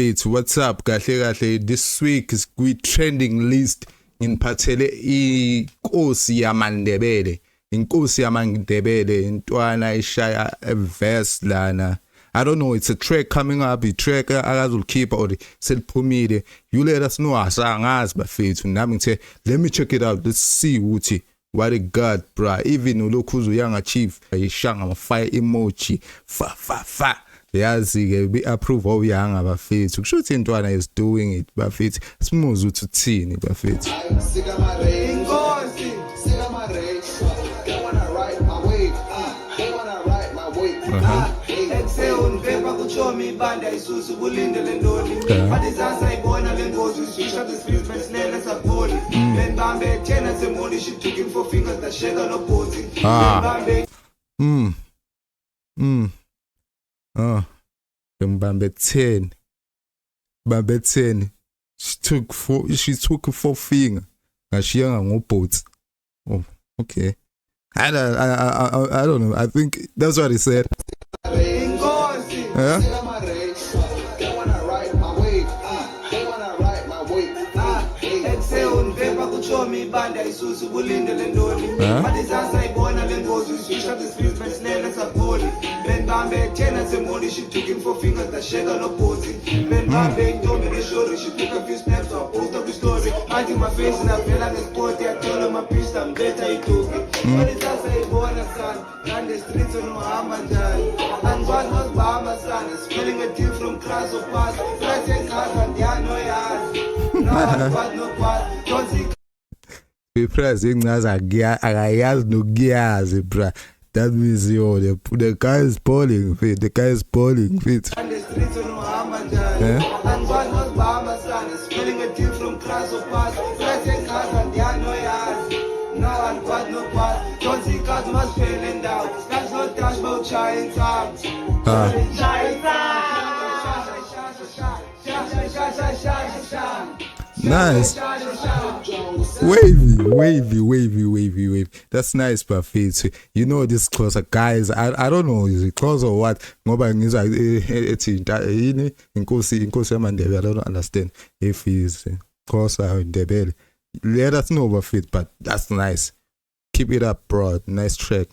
bafethu, what's up? Kahle this week is trending list ngiphathele inkosi yamaNdebele. Inkosi yamaNdebele intwana ishaya a verse lana. I don't know, it's a track coming up, a track akazulikhipha or seliphumile. You let us know asangazi bafethu. Nami ngithe let me check it out. Let's see ukuthi what a god, bruh. Even ulokhuzo young achieve ayishanga ama fire emoji. Fa. Yazi be approve of young bafethu. Kusho ukuthi intwana is doing it bafethu. Simuze ukuthi uthini bafethu. Mbambe 10. She took 4 fingers. She on boats. Oh, okay. I don't know. I think that's what he said. She took him 4 fingers that shake on opposing. Then Bambe told me the story. She took a few snaps to post up the story. I think my face and I feel like a sport. I told her my piece, I'm better. He took me. But it's as I born a son. And the streets of Muhammad. And one was Bahama son. Spelling a team from class of pass. Class and class and there are no yards. No one, no pass. Don't see. Pressing as I has no gears, bruh. That means the guy is balling fit. The guy is balling fit. And the streets of Muhammad. And one was Bahama son. Spelling a team from class of pass. Class and class and there are no yards. No one, but no pass. Don't see cars must failing down. That's no trash about trying times. Nice. Wavy. That's nice, buffet. You know this closer guys. I don't know, is it close or what? Ngoba ngizwa ethi yini inkosi yamaNdebele. I don't understand if he's closer Ndebele. Let us know, buffet, but that's nice. Keep it up, bro. Nice track.